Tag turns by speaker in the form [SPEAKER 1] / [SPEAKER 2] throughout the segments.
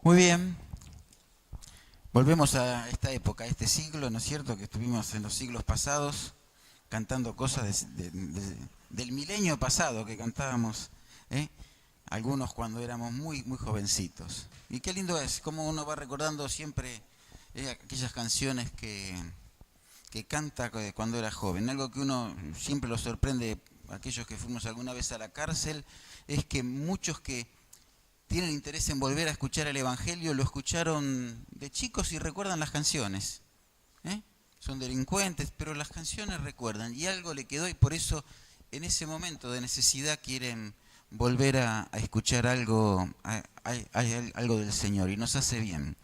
[SPEAKER 1] Muy bien, volvemos a esta época, a este siglo, ¿no es cierto? Que estuvimos en los siglos pasados cantando cosas del milenio pasado que cantábamos, ¿eh? Algunos cuando éramos muy jovencitos. Y qué lindo es, cómo uno va recordando siempre aquellas canciones que canta cuando era joven. Algo que uno siempre lo sorprende, aquellos que fuimos alguna vez a la cárcel, es que muchos que tienen interés en volver a escuchar el Evangelio, lo escucharon de chicos y recuerdan las canciones. ¿eh? Son delincuentes, pero las canciones recuerdan. Y algo le quedó y por eso en ese momento de necesidad quieren volver a escuchar algo, algo del Señor y nos hace bien.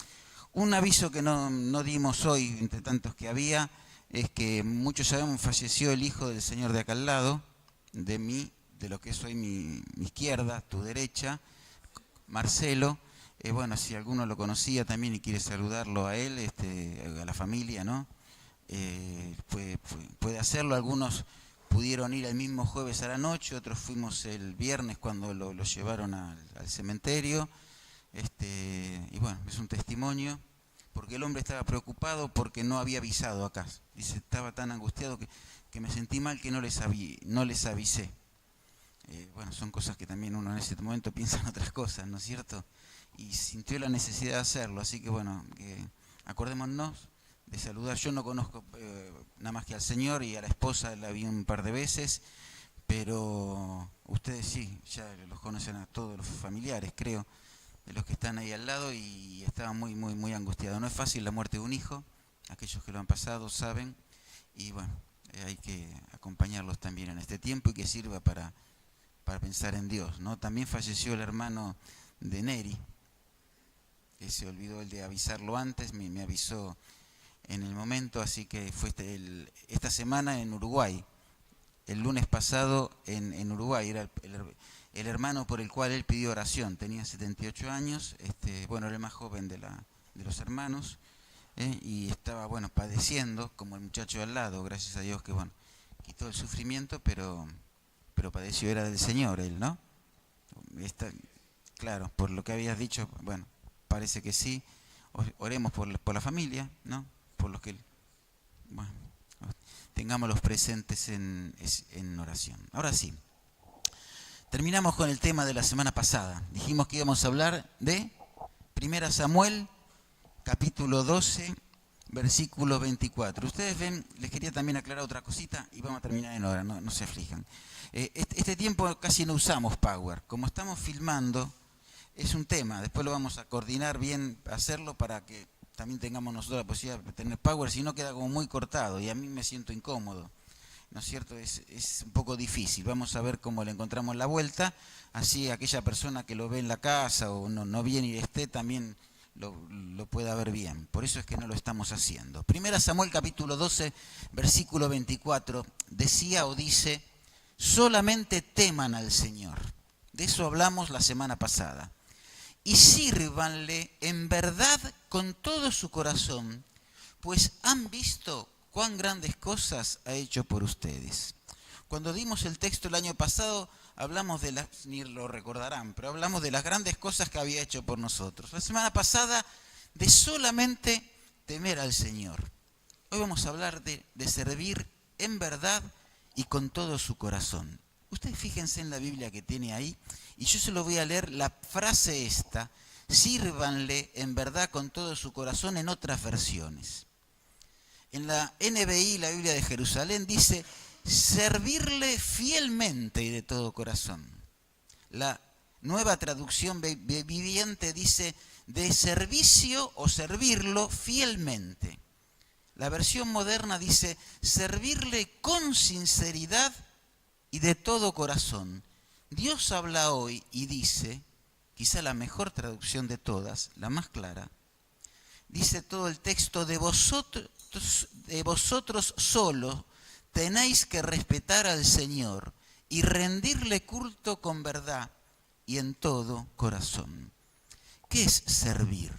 [SPEAKER 1] Un aviso que no dimos hoy, entre tantos que había, es que muchos sabemos falleció el hijo del señor de acá al lado, de mí, de lo que soy mi izquierda, tu derecha, Marcelo. Bueno, si alguno lo conocía también y quiere saludarlo a él, a la familia, ¿no? Puede hacerlo. Algunos pudieron ir el mismo jueves a la noche, otros fuimos el viernes cuando lo llevaron al cementerio. Y bueno, es un testimonio, porque el hombre estaba preocupado porque no había avisado acá. Dice, estaba tan angustiado que me sentí mal que no les avisé. Bueno, son cosas que también uno en ese momento piensa en otras cosas, ¿no es cierto? Y sintió la necesidad de hacerlo, así que bueno, acordémonos de saludar. Yo no conozco nada más que al Señor y a la esposa la vi un par de veces, pero ustedes sí, ya los conocen a todos los familiares, creo, de los que están ahí al lado y estaba muy angustiado. No es fácil la muerte de un hijo, aquellos que lo han pasado saben, y bueno, hay que acompañarlos también en este tiempo y que sirva para pensar en Dios, ¿no? También falleció el hermano de Neri, que se olvidó el de avisarlo antes, me avisó en el momento, así que fue esta semana en Uruguay, el lunes pasado en Uruguay, era el hermano por el cual él pidió oración, tenía 78 años, bueno, era el más joven de los hermanos, y estaba, bueno, padeciendo, como el muchacho de al lado, gracias a Dios que, bueno, quitó el sufrimiento, pero padeció, era del Señor él, ¿no? Claro, por lo que habías dicho, bueno, parece que sí. Oremos por la familia, ¿no? Por los que, bueno, tengámoslos presentes en oración. Ahora sí, terminamos con el tema de la semana pasada. Dijimos que íbamos a hablar de 1 Samuel, capítulo 12, versículo 24. Ustedes ven, les quería también aclarar otra cosita y vamos a terminar en hora, no se aflijan. Este tiempo casi no usamos Power. Como estamos filmando, es un tema. Después lo vamos a coordinar bien, hacerlo para que también tengamos nosotros la posibilidad de tener Power, si no queda como muy cortado y a mí me siento incómodo. ¿No es cierto? Es un poco difícil. Vamos a ver cómo le encontramos la vuelta. Así aquella persona que lo ve en la casa o no viene y esté también lo pueda ver bien. Por eso es que no lo estamos haciendo. 1 Samuel capítulo 12, versículo 24, decía o dice, solamente teman al Señor. De eso hablamos la semana pasada. Y sírvanle en verdad con todo su corazón, pues han visto cuán grandes cosas ha hecho por ustedes. Cuando dimos el texto el año pasado, hablamos de las, ni lo recordarán, pero hablamos de las grandes cosas que había hecho por nosotros. La semana pasada, de solamente temer al Señor. Hoy vamos a hablar de servir en verdad y con todo su corazón. Ustedes fíjense en la Biblia que tiene ahí, y yo se lo voy a leer la frase esta, sírvanle en verdad con todo su corazón en otras versiones. En la NBI, la Biblia de Jerusalén, dice, servirle fielmente y de todo corazón. La nueva traducción viviente dice, de servicio o servirlo fielmente. La versión moderna dice, servirle con sinceridad y de todo corazón. Dios habla hoy y dice, quizá la mejor traducción de todas, la más clara, dice todo el texto, de vosotros solo tenéis que respetar al Señor y rendirle culto con verdad y en todo corazón. ¿Qué es servir?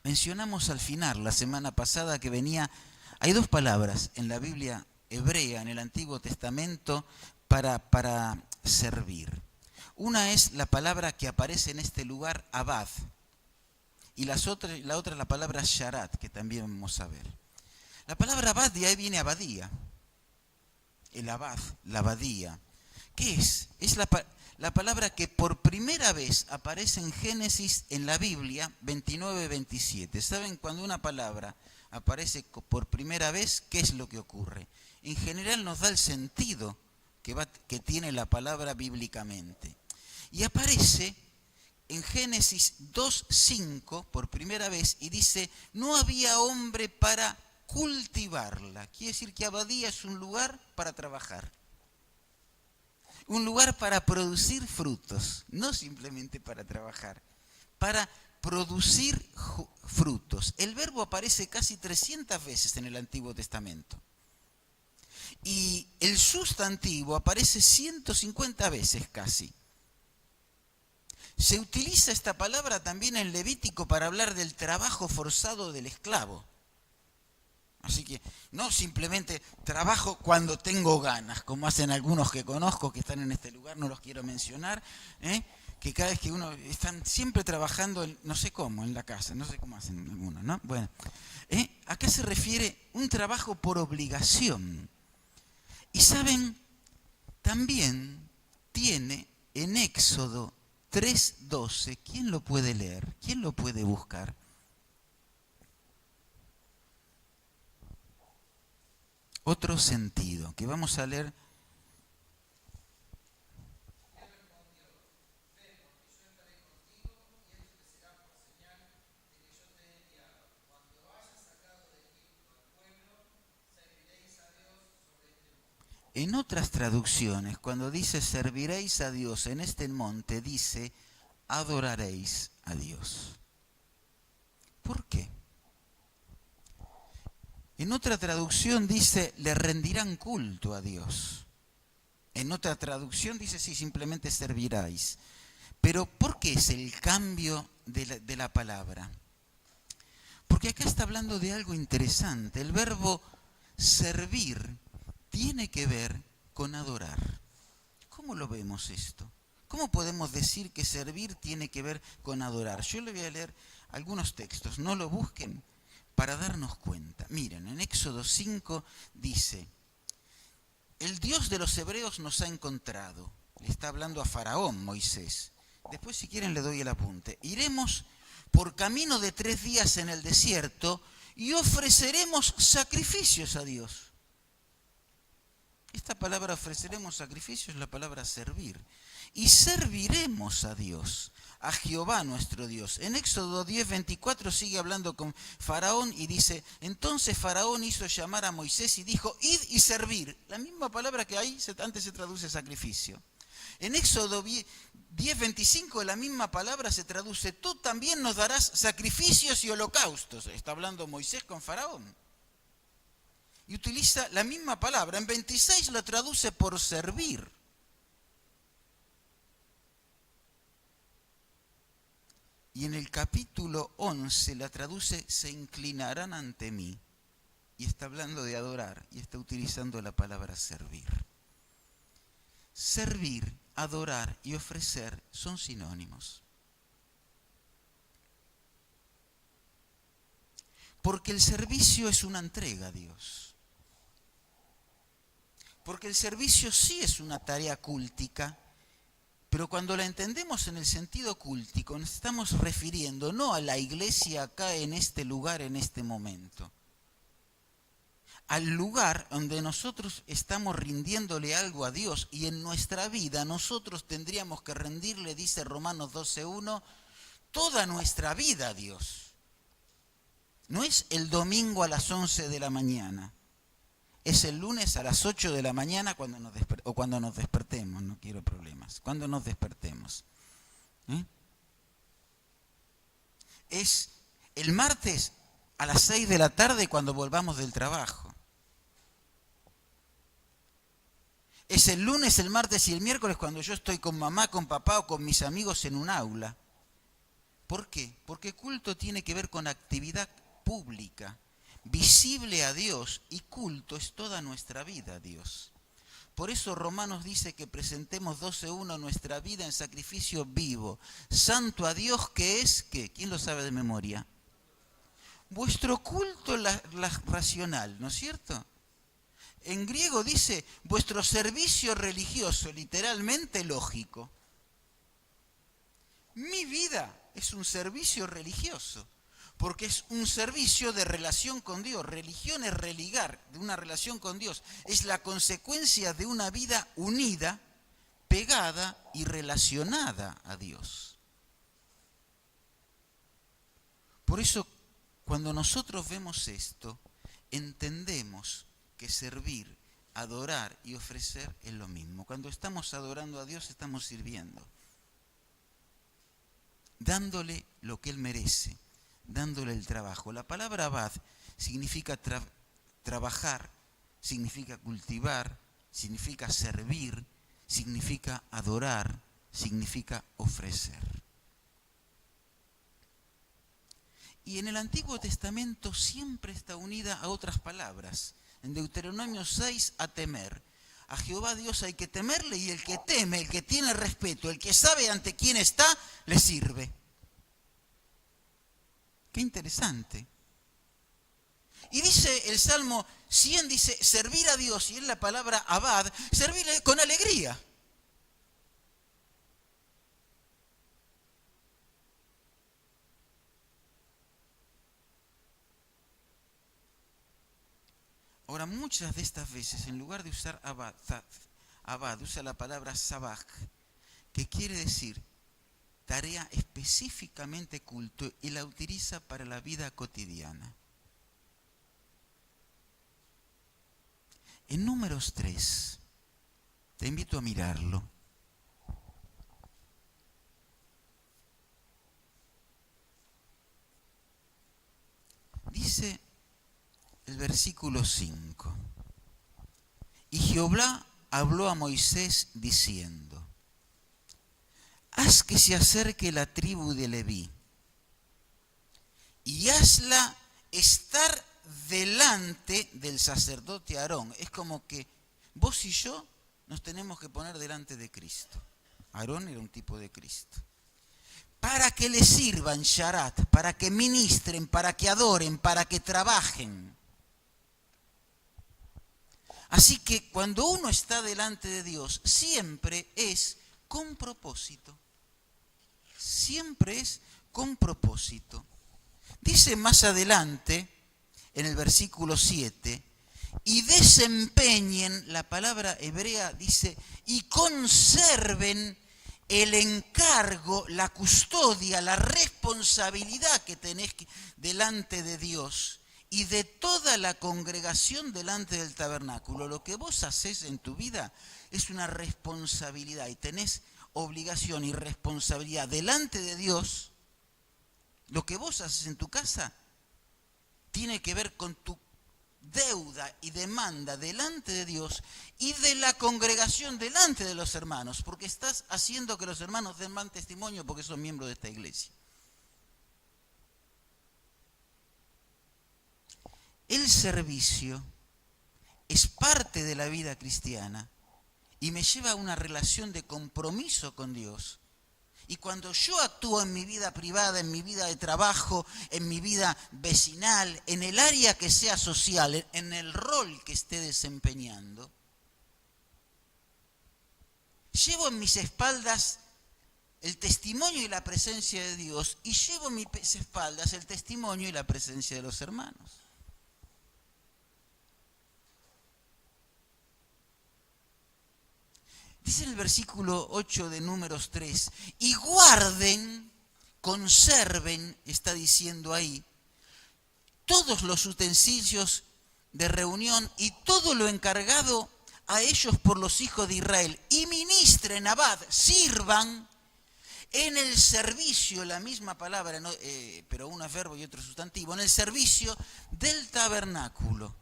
[SPEAKER 1] Mencionamos al final, la semana pasada, que hay dos palabras en la Biblia hebrea, en el Antiguo Testamento, para servir. Una es la palabra que aparece en este lugar, abad, Y la otra es la palabra sharat, que también vamos a ver. La palabra abad de ahí viene abadía. El abad, la abadía. ¿Qué es? Es la palabra que por primera vez aparece en Génesis en la Biblia 29-27. ¿Saben? Cuando una palabra aparece por primera vez, ¿qué es lo que ocurre? En general nos da el sentido que tiene la palabra bíblicamente. Y aparece en Génesis 2:5 por primera vez y dice, no había hombre para cultivarla. Quiere decir que abadía es un lugar para trabajar. Un lugar para producir frutos, no simplemente para trabajar, para producir frutos. El verbo aparece casi 300 veces en el Antiguo Testamento. Y el sustantivo aparece 150 veces casi. Se utiliza esta palabra también en Levítico para hablar del trabajo forzado del esclavo. Así que no simplemente trabajo cuando tengo ganas, como hacen algunos que conozco que están en este lugar, no los quiero mencionar, que cada vez que uno están siempre trabajando, no sé cómo, en la casa, no sé cómo hacen algunos, ¿no? Bueno, ¿a qué se refiere un trabajo por obligación? Y saben, también tiene en Éxodo 3:12, ¿quién lo puede leer? ¿Quién lo puede buscar? Otro sentido, que vamos a leer. En otras traducciones, cuando dice serviréis a Dios en este monte, dice adoraréis a Dios. ¿Por qué? En otra traducción dice le rendirán culto a Dios. En otra traducción dice sí, simplemente serviráis. Pero ¿por qué es el cambio de la palabra? Porque acá está hablando de algo interesante. El verbo servir tiene que ver con adorar. ¿Cómo lo vemos esto? ¿Cómo podemos decir que servir tiene que ver con adorar? Yo le voy a leer algunos textos, no lo busquen, para darnos cuenta. Miren, en Éxodo 5 dice, el Dios de los hebreos nos ha encontrado. Le está hablando a Faraón, Moisés. Después, si quieren, le doy el apunte. Iremos por camino de 3 días en el desierto y ofreceremos sacrificios a Dios. Esta palabra ofreceremos sacrificios es la palabra servir. Y serviremos a Dios, a Jehová nuestro Dios. En Éxodo 10:24 sigue hablando con Faraón y dice, entonces Faraón hizo llamar a Moisés y dijo, id y servir. La misma palabra que ahí antes se traduce sacrificio. En Éxodo 10:25 la misma palabra se traduce, tú también nos darás sacrificios y holocaustos. Está hablando Moisés con Faraón. Y utiliza la misma palabra. En 26 la traduce por servir. Y en el capítulo 11 la traduce, se inclinarán ante mí. Y está hablando de adorar y está utilizando la palabra servir. Servir, adorar y ofrecer son sinónimos. Porque el servicio es una entrega a Dios. Porque el servicio sí es una tarea cúltica, pero cuando la entendemos en el sentido cúltico, nos estamos refiriendo no a la iglesia acá en este lugar, en este momento, al lugar donde nosotros estamos rindiéndole algo a Dios y en nuestra vida nosotros tendríamos que rendirle, dice Romanos 12:1, toda nuestra vida a Dios. No es el domingo a las 11 de la mañana. Es el lunes a las 8 de la mañana cuando nos despertemos, no quiero problemas, cuando nos despertemos. Es el martes a las 6 de la tarde cuando volvamos del trabajo. Es el lunes, el martes y el miércoles cuando yo estoy con mamá, con papá o con mis amigos en un aula. ¿Por qué? Porque culto tiene que ver con actividad pública, visible a Dios, y culto es toda nuestra vida a Dios. Por eso Romanos dice que presentemos 12:1 nuestra vida en sacrificio vivo, santo a Dios, que es, ¿qué? ¿Quién lo sabe de memoria? Vuestro culto racional, ¿no es cierto? En griego dice vuestro servicio religioso, literalmente lógico. Mi vida es un servicio religioso, porque es un servicio de relación con Dios. Religión es religar de una relación con Dios. Es la consecuencia de una vida unida, pegada y relacionada a Dios. Por eso, cuando nosotros vemos esto, entendemos que servir, adorar y ofrecer es lo mismo. Cuando estamos adorando a Dios, estamos sirviendo, dándole lo que Él merece, dándole el trabajo. La palabra abad significa trabajar, significa cultivar, significa servir, significa adorar, significa ofrecer. Y en el Antiguo Testamento siempre está unida a otras palabras. En Deuteronomio 6, a temer. A Jehová Dios hay que temerle, y el que teme, el que tiene respeto, el que sabe ante quién está, le sirve. Qué interesante. Y dice el Salmo 100, dice, servir a Dios, y es la palabra abad, servirle con alegría. Ahora, muchas de estas veces, en lugar de usar abad, usa la palabra sabaj, que quiere decir tarea específicamente culto, y la utiliza para la vida cotidiana. En Números 3, te invito a mirarlo. Dice el versículo 5. Y Jehová habló a Moisés diciendo: haz que se acerque la tribu de Leví, y hazla estar delante del sacerdote Aarón. Es como que vos y yo nos tenemos que poner delante de Cristo. Aarón era un tipo de Cristo. Para que le sirvan, Sharat, para que ministren, para que adoren, para que trabajen. Así que cuando uno está delante de Dios, siempre es con propósito. Siempre es con propósito. Dice más adelante, en el versículo 7, y desempeñen, la palabra hebrea dice, y conserven el encargo, la custodia, la responsabilidad que tenés delante de Dios y de toda la congregación delante del tabernáculo. Lo que vos hacés en tu vida es una responsabilidad, y tenés obligación y responsabilidad delante de Dios. Lo que vos haces en tu casa tiene que ver con tu deuda y demanda delante de Dios y de la congregación delante de los hermanos, porque estás haciendo que los hermanos den más testimonio porque son miembros de esta iglesia. El servicio es parte de la vida cristiana y me lleva a una relación de compromiso con Dios. Y cuando yo actúo en mi vida privada, en mi vida de trabajo, en mi vida vecinal, en el área que sea social, en el rol que esté desempeñando, llevo en mis espaldas el testimonio y la presencia de Dios, y llevo en mis espaldas el testimonio y la presencia de los hermanos. Dice en el versículo 8 de Números 3, y guarden, conserven, está diciendo ahí, todos los utensilios de reunión y todo lo encargado a ellos por los hijos de Israel, y ministren, abad, sirvan en el servicio, la misma palabra, ¿no? Pero uno es verbo y otro sustantivo, en el servicio del tabernáculo.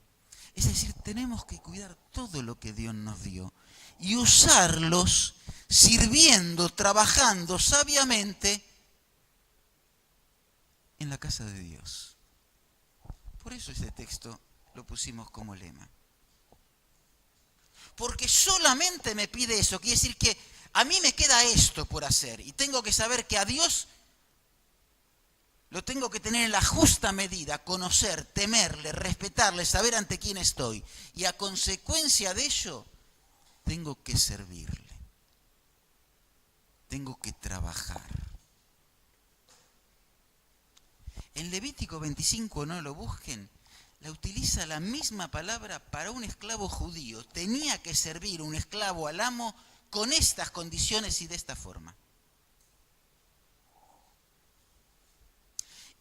[SPEAKER 1] Es decir, tenemos que cuidar todo lo que Dios nos dio y usarlos sirviendo, trabajando sabiamente en la casa de Dios. Por eso este texto lo pusimos como lema. porque solamente me pide eso. Quiere decir que a mí me queda esto por hacer y tengo que saber que a Dios lo tengo que tener en la justa medida, conocer, temerle, respetarle, saber ante quién estoy. Y a consecuencia de ello, tengo que servirle. Tengo que trabajar. En Levítico 25, no lo busquen, la utiliza la misma palabra para un esclavo judío. Tenía que servir un esclavo al amo con estas condiciones y de esta forma.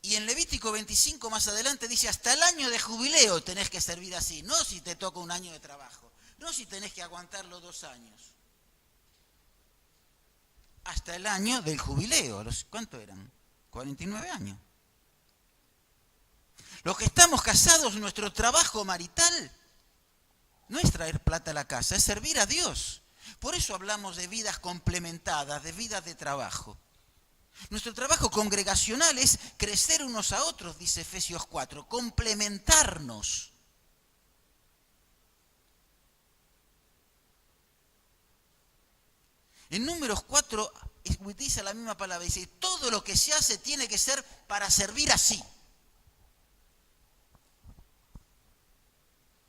[SPEAKER 1] Y en Levítico 25 más adelante dice, hasta el año de jubileo tenés que servir así, no si te toca un año de trabajo, no si tenés que aguantarlo 2 años. Hasta el año del jubileo, ¿cuánto eran? 49 años. Los que estamos casados, nuestro trabajo marital no es traer plata a la casa, es servir a Dios. Por eso hablamos de vidas complementadas, de vidas de trabajo. Nuestro trabajo congregacional es crecer unos a otros, dice Efesios 4, complementarnos. En Números 4 utiliza la misma palabra, dice, todo lo que se hace tiene que ser para servir así.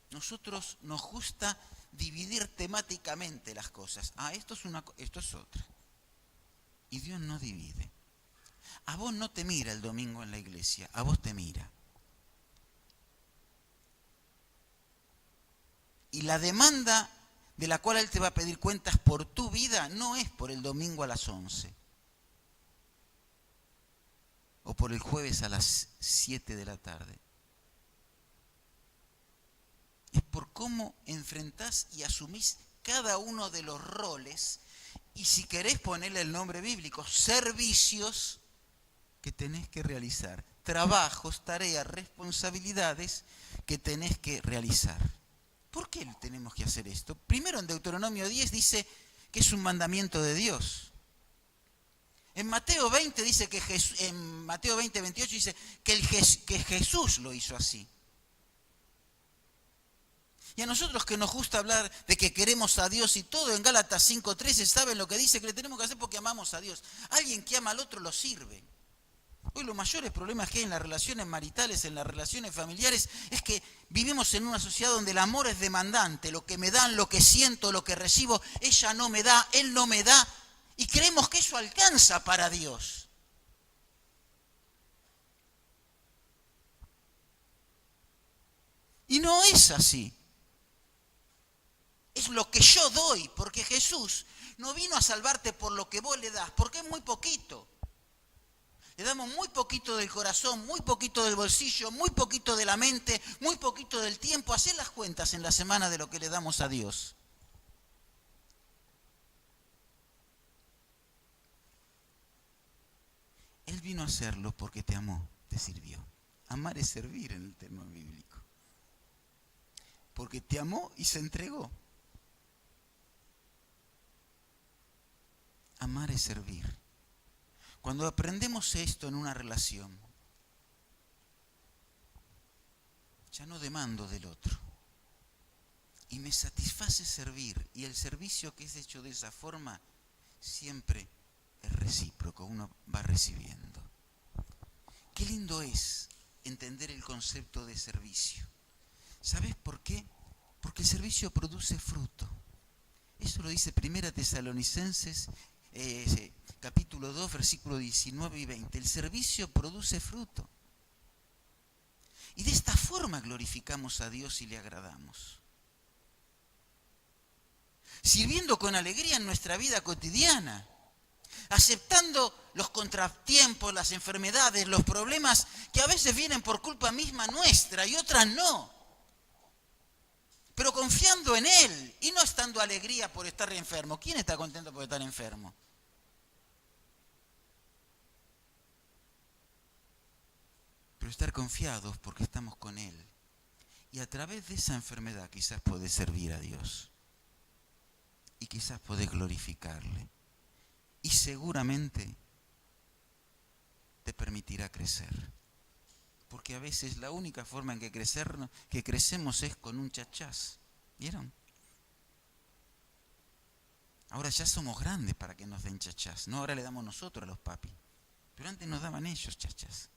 [SPEAKER 1] Nosotros nos gusta dividir temáticamente las cosas. Esto es otra. Y Dios no divide. A vos no te mira el domingo en la iglesia, a vos te mira. Y la demanda de la cual Él te va a pedir cuentas por tu vida no es por el domingo a las 11 o por el jueves a las 7 de la tarde. Es por cómo enfrentás y asumís cada uno de los roles y, si querés ponerle el nombre bíblico, servicios que tenés que realizar, trabajos, tareas, responsabilidades que tenés que realizar. ¿Por qué tenemos que hacer esto? Primero, en Deuteronomio 10 dice que es un mandamiento de Dios. En Mateo 20 dice que en Mateo 20, 28 dice que Jesús lo hizo así. Y a nosotros que nos gusta hablar de que queremos a Dios y todo, en Gálatas 5:13 saben lo que dice, que le tenemos que hacer porque amamos a Dios. Alguien que ama al otro lo sirve. Hoy los mayores problemas que hay en las relaciones maritales, en las relaciones familiares, es que vivimos en una sociedad donde el amor es demandante. Lo que me dan, lo que siento, lo que recibo, ella no me da, él no me da. Y creemos que eso alcanza para Dios. Y no es así. Es lo que yo doy, porque Jesús no vino a salvarte por lo que vos le das, porque es muy poquito. Le damos muy poquito del corazón, muy poquito del bolsillo, muy poquito de la mente, muy poquito del tiempo. Hacé las cuentas en la semana de lo que le damos a Dios. Él vino a hacerlo porque te amó, te sirvió. Amar es servir en el término bíblico. Porque te amó y se entregó. Amar es servir. Cuando aprendemos esto en una relación, ya no demando del otro. Y me satisface servir. Y el servicio que es hecho de esa forma siempre es recíproco. Uno va recibiendo. Qué lindo es entender el concepto de servicio. ¿Sabes por qué? Porque el servicio produce fruto. Eso lo dice 1 Tesalonicenses capítulo 2, versículos 19 y 20. El servicio produce fruto. Y de esta forma glorificamos a Dios y le agradamos. Sirviendo con alegría en nuestra vida cotidiana. Aceptando los contratiempos, las enfermedades, los problemas que a veces vienen por culpa misma nuestra y otras no. Pero confiando en Él y no estando alegría por estar enfermo. ¿Quién está contento por estar enfermo? Pero estar confiados porque estamos con Él. Y a través de esa enfermedad quizás podés servir a Dios. Y quizás podés glorificarle. Y seguramente te permitirá crecer. Porque a veces la única forma en que crecemos es con un chachás. ¿Vieron? Ahora ya somos grandes para que nos den chachás, ¿no? Ahora le damos nosotros a los papis. Pero antes nos daban ellos chachás.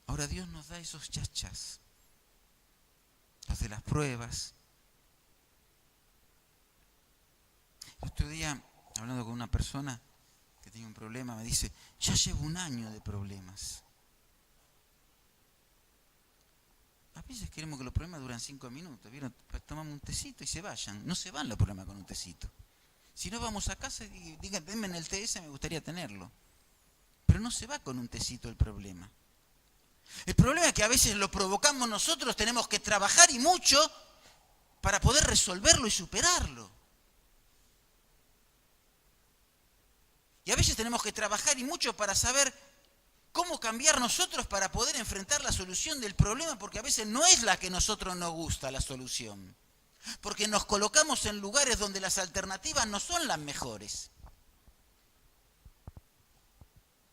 [SPEAKER 1] Ahora Dios nos da esos chachás. Los de las pruebas. El otro día, hablando con una persona que tiene un problema, me dice, ya llevo 1 año de problemas. A veces queremos que los problemas duran 5 minutos, ¿vieron? Tomamos un tecito y se vayan. No se van los problemas con un tecito. Si no, vamos a casa y digan, denme en el TS, me gustaría tenerlo. Pero no se va con un tecito el problema. El problema es que a veces lo provocamos nosotros, tenemos que trabajar y mucho para poder resolverlo y superarlo. Y a veces tenemos que trabajar y mucho para saber cómo cambiar nosotros para poder enfrentar la solución del problema, porque a veces no es la que a nosotros nos gusta la solución. Porque nos colocamos en lugares donde las alternativas no son las mejores.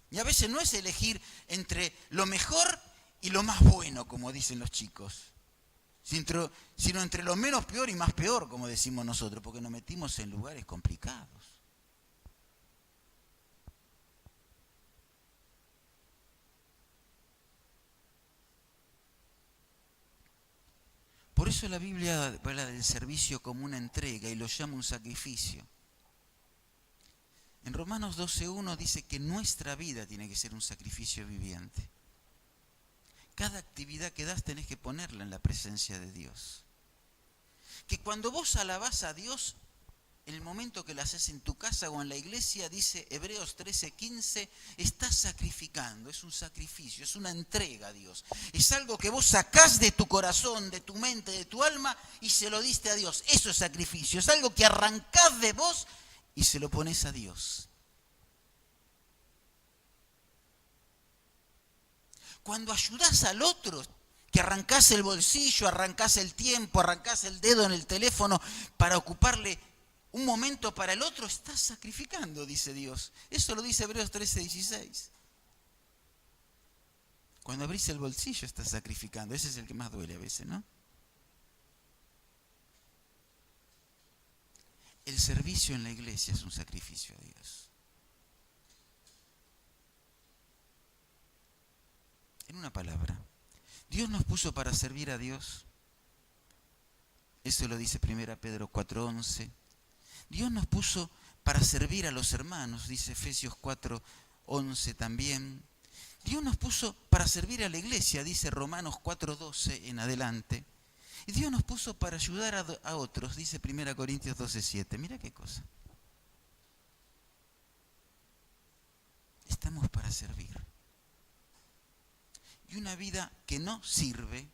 [SPEAKER 1] Y a veces no es elegir entre lo mejor y lo más bueno, como dicen los chicos, sino entre lo menos peor y más peor, como decimos nosotros, porque nos metimos en lugares complicados. Por eso la Biblia habla del servicio como una entrega y lo llama un sacrificio. En Romanos 12:1 dice que nuestra vida tiene que ser un sacrificio viviente. Cada actividad que das tenés que ponerla en la presencia de Dios. Que cuando vos alabás a Dios, el momento que lo haces en tu casa o en la iglesia, dice Hebreos 13:15, estás sacrificando, es un sacrificio, es una entrega a Dios. Es algo que vos sacás de tu corazón, de tu mente, de tu alma y se lo diste a Dios. Eso es sacrificio, es algo que arrancás de vos y se lo pones a Dios. Cuando ayudás al otro, que arrancás el bolsillo, arrancás el tiempo, arrancás el dedo en el teléfono para ocuparle un momento para el otro, estás sacrificando, dice Dios. Eso lo dice Hebreos 13:16. Cuando abrís el bolsillo estás sacrificando. Ese es el que más duele a veces, ¿no? El servicio en la iglesia es un sacrificio a Dios. En una palabra, Dios nos puso para servir a Dios. Eso lo dice 1 Pedro 4:11. Dios nos puso para servir a los hermanos, dice Efesios 4:11 también. Dios nos puso para servir a la iglesia, dice Romanos 4:12 en adelante. Y Dios nos puso para ayudar a otros, dice 1 Corintios 12:7. Mira qué cosa. Estamos para servir. Y una vida que no sirve,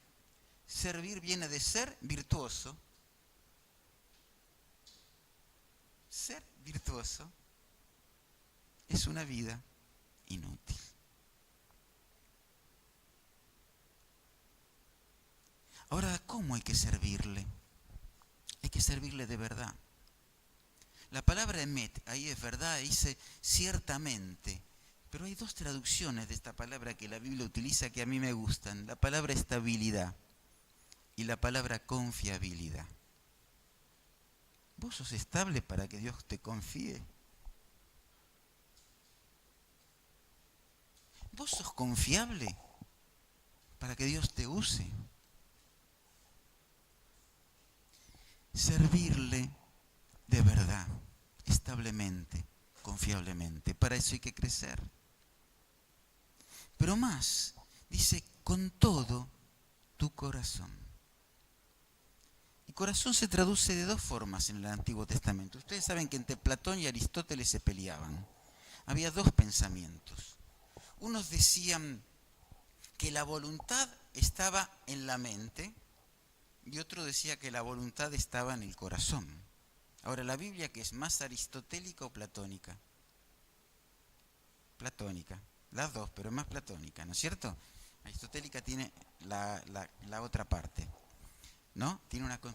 [SPEAKER 1] servir viene de ser virtuoso. Ser virtuoso es una vida inútil. Ahora, ¿cómo hay que servirle? Hay que servirle de verdad. La palabra emet, ahí es verdad, dice ciertamente. Pero hay 2 traducciones de esta palabra que la Biblia utiliza que a mí me gustan. La palabra estabilidad y la palabra confiabilidad. ¿Vos sos estable para que Dios te confíe? ¿Vos sos confiable para que Dios te use? Servirle de verdad, establemente, confiablemente. Para eso hay que crecer. Pero más, dice, con todo tu corazón. Y corazón se traduce de 2 formas en el Antiguo Testamento. Ustedes saben que entre Platón y Aristóteles se peleaban. Había 2 pensamientos. Unos decían que la voluntad estaba en la mente y otro decía que la voluntad estaba en el corazón. Ahora, ¿la Biblia qué es? ¿Más aristotélica o platónica? Platónica. Las 2, pero más platónica, ¿no es cierto? Aristotélica tiene la otra parte, ¿no?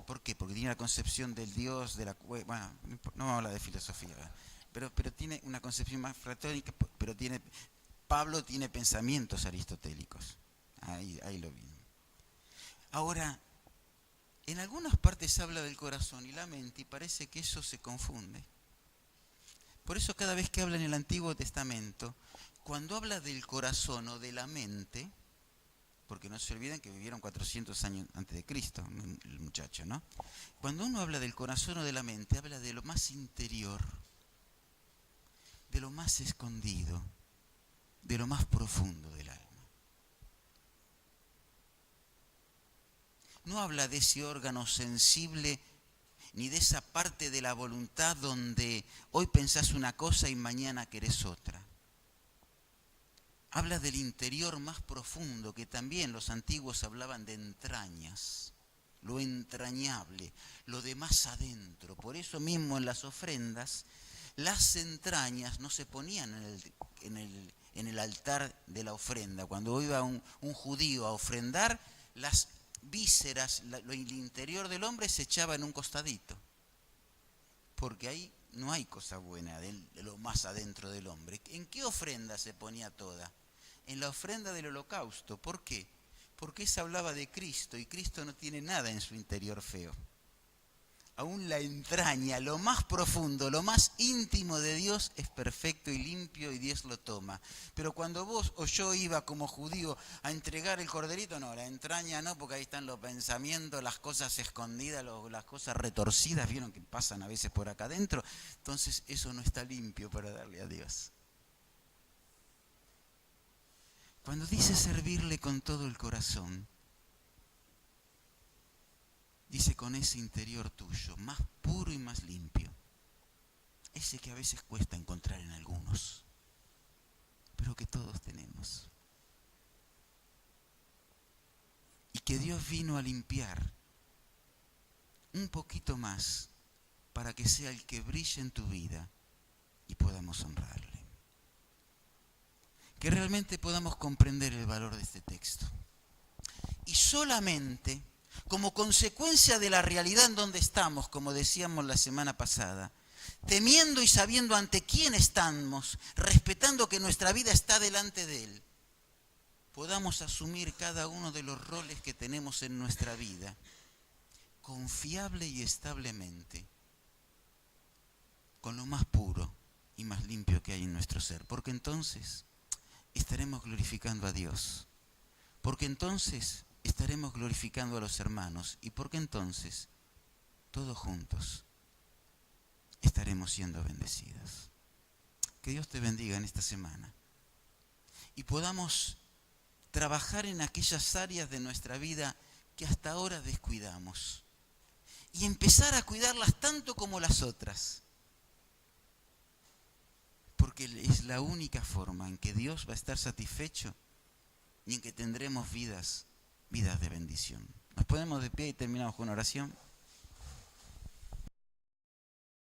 [SPEAKER 1] ¿Por qué? Porque tiene la concepción del Dios, de la... Bueno, no vamos a hablar de filosofía, pero tiene una concepción más platónica, pero Pablo tiene pensamientos aristotélicos. Ahí lo vi. Ahora, en algunas partes habla del corazón y la mente y parece que eso se confunde. Por eso cada vez que habla en el Antiguo Testamento, cuando habla del corazón o de la mente, porque no se olviden que vivieron 400 años antes de Cristo, el muchacho, ¿no? Cuando uno habla del corazón o de la mente, habla de lo más interior, de lo más escondido, de lo más profundo del alma. No habla de ese órgano sensible ni de esa parte de la voluntad donde hoy pensás una cosa y mañana querés otra. Habla del interior más profundo, que también los antiguos hablaban de entrañas, lo entrañable, lo de más adentro. Por eso mismo en las ofrendas, las entrañas no se ponían en el altar de la ofrenda. Cuando iba un judío a ofrendar, las vísceras, el interior del hombre se echaba en un costadito, porque ahí no hay cosa buena de lo más adentro del hombre. ¿En qué ofrenda se ponía toda? En la ofrenda del holocausto. ¿Por qué? Porque esa hablaba de Cristo y Cristo no tiene nada en su interior feo. Aún la entraña, lo más profundo, lo más íntimo de Dios es perfecto y limpio y Dios lo toma. Pero cuando vos o yo iba como judío a entregar el corderito, no, la entraña no, porque ahí están los pensamientos, las cosas escondidas, las cosas retorcidas, vieron que pasan a veces por acá adentro. Entonces eso no está limpio para darle a Dios. Cuando dice servirle con todo el corazón, dice con ese interior tuyo, más puro y más limpio. Ese que a veces cuesta encontrar en algunos, pero que todos tenemos. Y que Dios vino a limpiar un poquito más para que sea el que brille en tu vida y podamos honrarle. Que realmente podamos comprender el valor de este texto. Y solamente como consecuencia de la realidad en donde estamos, como decíamos la semana pasada, temiendo y sabiendo ante quién estamos, respetando que nuestra vida está delante de Él, podamos asumir cada uno de los roles que tenemos en nuestra vida, confiable y establemente, con lo más puro y más limpio que hay en nuestro ser, porque entonces estaremos glorificando a Dios, porque entonces estaremos glorificando a los hermanos y porque entonces todos juntos estaremos siendo bendecidos. Que Dios te bendiga en esta semana y podamos trabajar en aquellas áreas de nuestra vida que hasta ahora descuidamos y empezar a cuidarlas tanto como las otras, porque es la única forma en que Dios va a estar satisfecho y en que tendremos vidas de bendición. Nos ponemos de pie y terminamos con una oración.